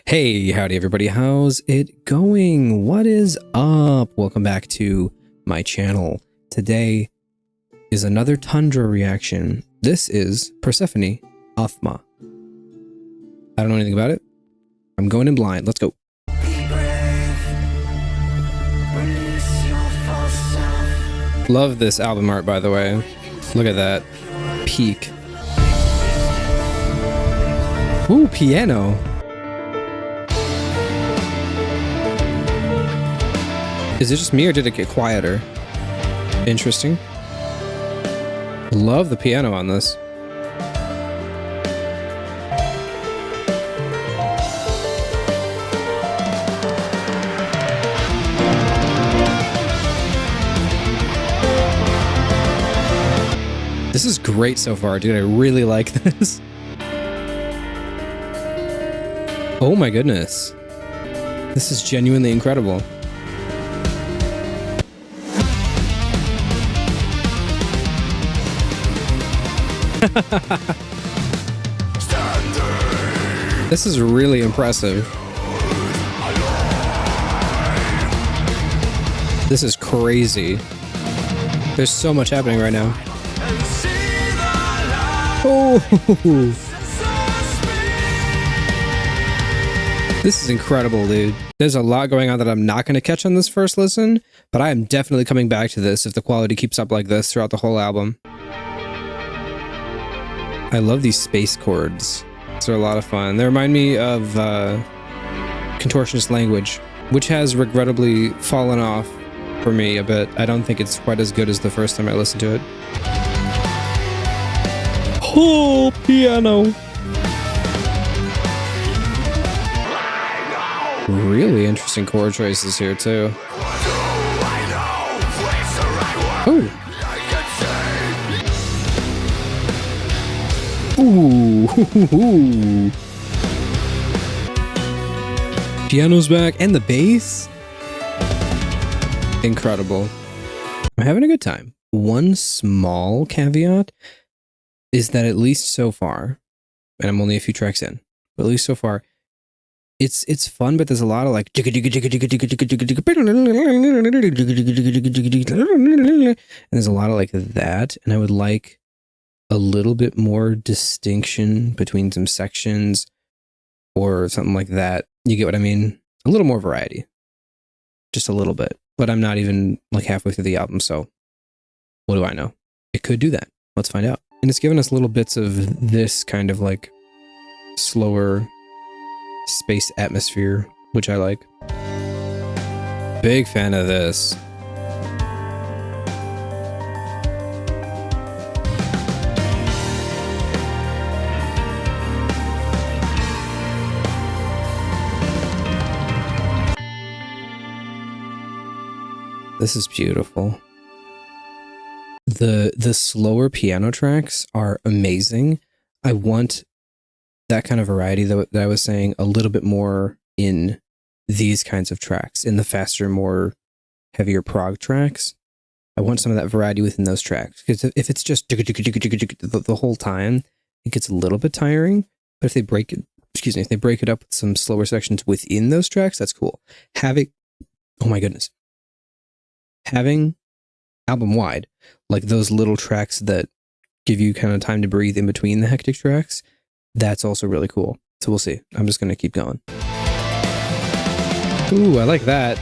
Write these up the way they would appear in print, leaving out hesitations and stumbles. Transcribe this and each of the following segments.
Hey, howdy everybody, how's it going? What is up? Welcome back to my channel. Today is another Tundra reaction. This is Persefone, Aathma. I don't know anything about it. I'm going in blind. Let's go. Love this album art, by the way. Look at that. Peak. Ooh, piano. Is it just me or did it get quieter? Interesting. Love the piano on this. This is great so far, dude. I really like this. Oh my goodness. This is genuinely incredible. This is really impressive. This is crazy. There's so much happening right now. Oh, this is incredible, dude. There's a lot going on that I'm not going to catch on this first listen, but I am definitely coming back to this if the quality keeps up like this throughout the whole album. I love these space chords. They're a lot of fun. They remind me of Contortionist Language, which has regrettably fallen off for me a bit. I don't think it's quite as good as the first time I listened to it. Oh, piano. Really interesting chord choices here, too. Oh. Ooh, piano's back and the bass. Incredible. I'm having a good time. One small caveat is that at least so far, and I'm only a few tracks in, but at least so far, it's fun, but there's a lot of like and there's a lot of like that, and I would like a little bit more distinction between some sections or something like that. You get what I mean? A little more variety. Just a little bit. But I'm not even like halfway through the album, so what do I know? It could do that. Let's find out. And it's given us little bits of this kind of like slower space atmosphere, which I like. Big fan of this. This is beautiful. The slower piano tracks are amazing. I want that kind of variety that I was saying a little bit more in these kinds of tracks, in the faster, more heavier prog tracks. I want some of that variety within those tracks, because if it's just the whole time, it gets a little bit tiring. But if they break it, if they break it up with some slower sections within those tracks, that's cool. Oh my goodness. Having album-wide, like those little tracks that give you kind of time to breathe in between the hectic tracks, that's also really cool. So we'll see. I'm just going to keep going. Ooh, I like that.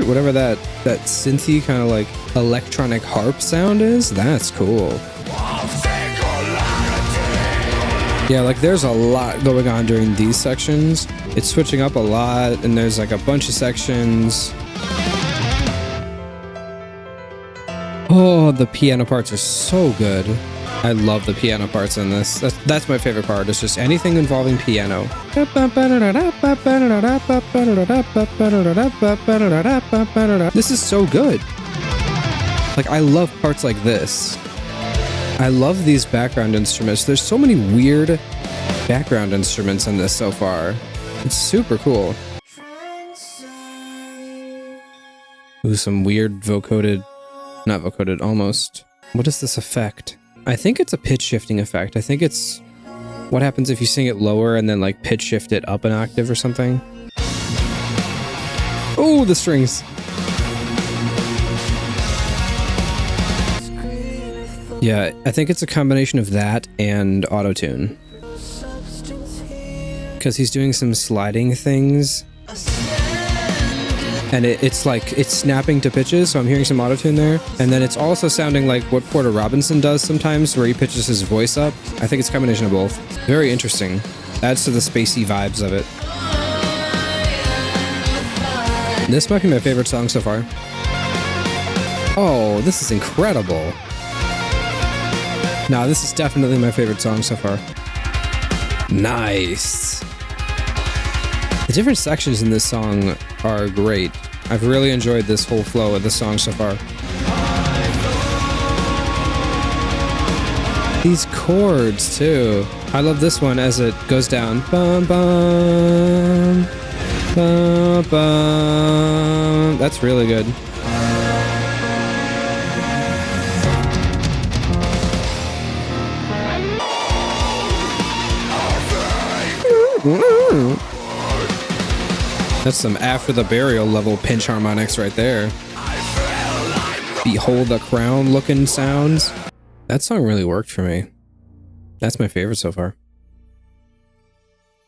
Whatever that synthy kind of like electronic harp sound is, that's cool. Yeah, like there's a lot going on during these sections. It's switching up a lot, and there's like a bunch of sections. Oh, the piano parts are so good. I love the piano parts in this. That's my favorite part. It's just anything involving piano. This is so good. Like, I love parts like this. I love these background instruments. There's so many weird background instruments in this so far. It's super cool. Ooh, some weird vocoded, not vocoded, almost. What is this effect? I think it's a pitch shifting effect. I think it's What happens if you sing it lower and then like pitch shift it up an octave or something? Oh, the strings. Yeah, I think it's a combination of that and auto-tune. Because he's doing some sliding things. And it's like, it's snapping to pitches, so I'm hearing some auto-tune there. And then it's also sounding like what Porter Robinson does sometimes, where he pitches his voice up. I think it's a combination of both. Very interesting. Adds to the spacey vibes of it. This might be my favorite song so far. Oh, this is incredible. Nah, this is definitely my favorite song so far. Nice. The different sections in this song are great. I've really enjoyed this whole flow of the song so far. These chords, too. I love this one as it goes down. Bum, bum, bum, bum. That's really good. That's some After the Burial level pinch harmonics right there. Behold the Crown looking sounds. That song really worked for me. That's my favorite so far.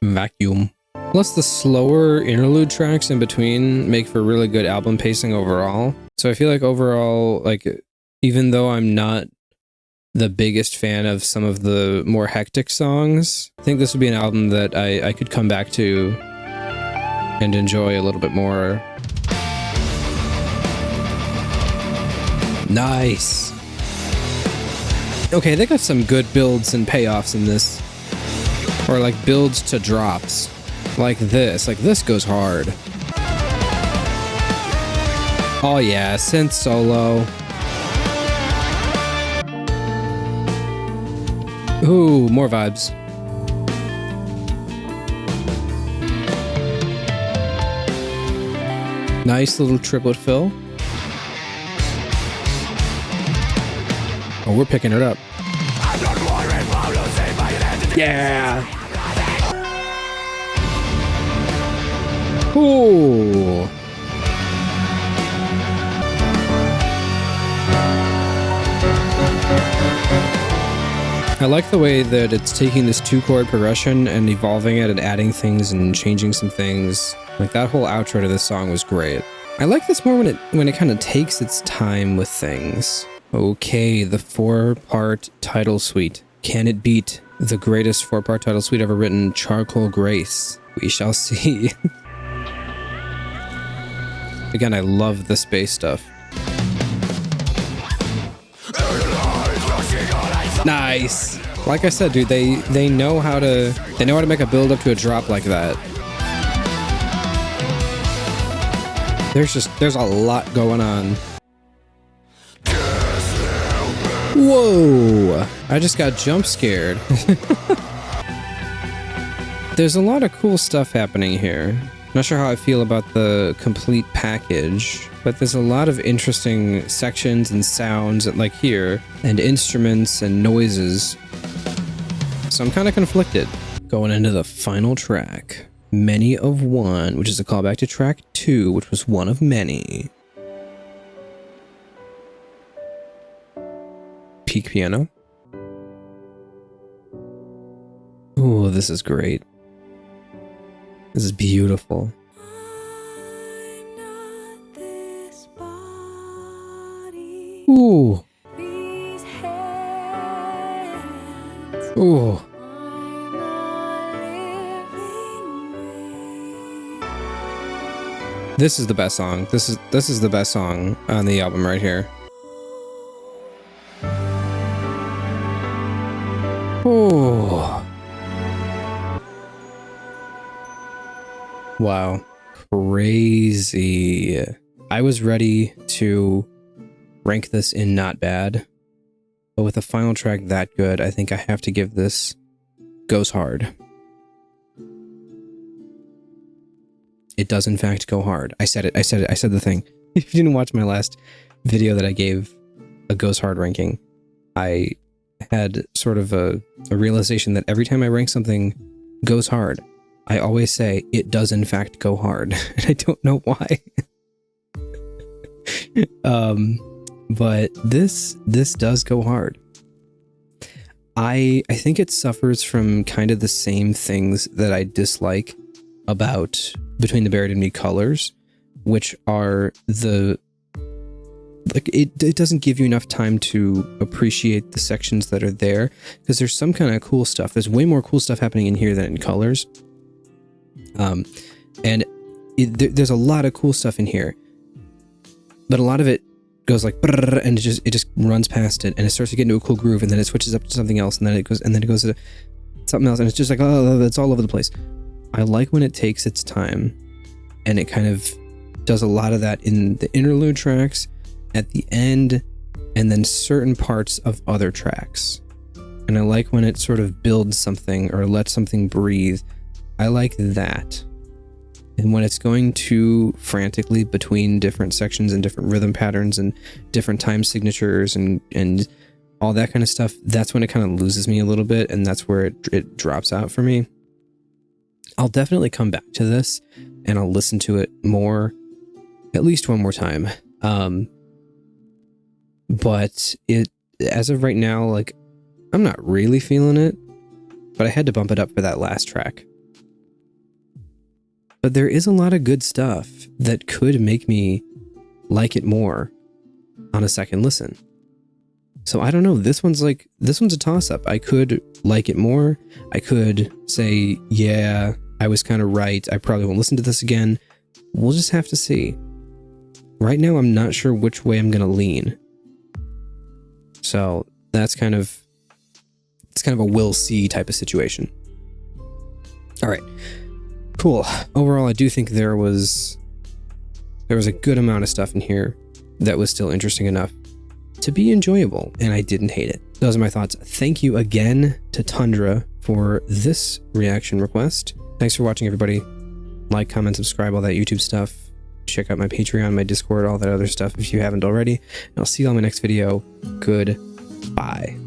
Vacuum. Plus the slower interlude tracks in between make for really good album pacing overall. So I feel like overall, like, even though I'm not the biggest fan of some of the more hectic songs, I think this would be an album that I could come back to and enjoy a little bit more. Nice. Okay, they got some good builds and payoffs in this. Or like builds to drops. Like this. Like this goes hard. Oh yeah, synth solo. Ooh, more vibes. Nice little triplet fill. Oh, we're picking it up. Yeah. Ooh. I like the way that it's taking this 2-chord progression and evolving it and adding things and changing some things. Like that whole outro to this song was great. I like this more when it kind of takes its time with things. Okay, the 4-part title suite. Can it beat the greatest 4-part title suite ever written, Charcoal Grace? We shall see. Again, I love the space stuff. Nice. Like I said, dude, they know how to make a build up to a drop like that. There's a lot going on. Whoa! I just got jump scared. There's a lot of cool stuff happening here. Not sure how I feel about the complete package, but there's a lot of interesting sections and sounds, like here, and instruments and noises. So I'm kind of conflicted. Going into the final track, Many of One, which is a callback to track 2, which was one of many. Peak piano. Ooh, this is great. This is beautiful. Ooh. Ooh. This is the best song. This is the best song on the album right here. Ooh. Wow. Crazy. I was ready to rank this in not bad, but with a final track that good, I think I have to give this Goes Hard. It does in fact go hard. I said it. I said the thing. If you didn't watch my last video that I gave a Goes Hard ranking, I had sort of a realization that every time I rank something goes hard, I always say it does in fact go hard. And I don't know why. But this does go hard. I think it suffers from kind of the same things that I dislike about Between the Buried and Me colors, which are it doesn't give you enough time to appreciate the sections that are there, because there's some kind of cool stuff. There's way more cool stuff happening in here than in colors. And there's a lot of cool stuff in here, but a lot of it goes like, and it just runs past it, and it starts to get into a cool groove, and then it switches up to something else, and then it goes to something else, and it's just like, oh, it's all over the place. I like when it takes its time, and it kind of does a lot of that in the interlude tracks, at the end, and then certain parts of other tracks. And I like when it sort of builds something or lets something breathe. I like that. And when it's going too frantically between different sections and different rhythm patterns and different time signatures and all that kind of stuff, that's when it kind of loses me a little bit, and that's where it drops out for me. I'll definitely come back to this, and I'll listen to it more, at least one more time. But as of right now, like, I'm not really feeling it, but I had to bump it up for that last track. But there is a lot of good stuff that could make me like it more on a second listen. So I don't know, this one's a toss-up. I could like it more. I could say, yeah, I was kind of right. I probably won't listen to this again. We'll just have to see. Right now, I'm not sure which way I'm going to lean. So it's kind of a we'll see type of situation. All right, cool. Overall, I do think there was a good amount of stuff in here that was still interesting enough to be enjoyable, and I didn't hate it. Those are my thoughts. Thank you again to Tundra for this reaction request. Thanks for watching, everybody. Like, comment, subscribe, all that YouTube stuff. Check out my Patreon, my Discord, all that other stuff if you haven't already. And I'll see you on my next video. Goodbye.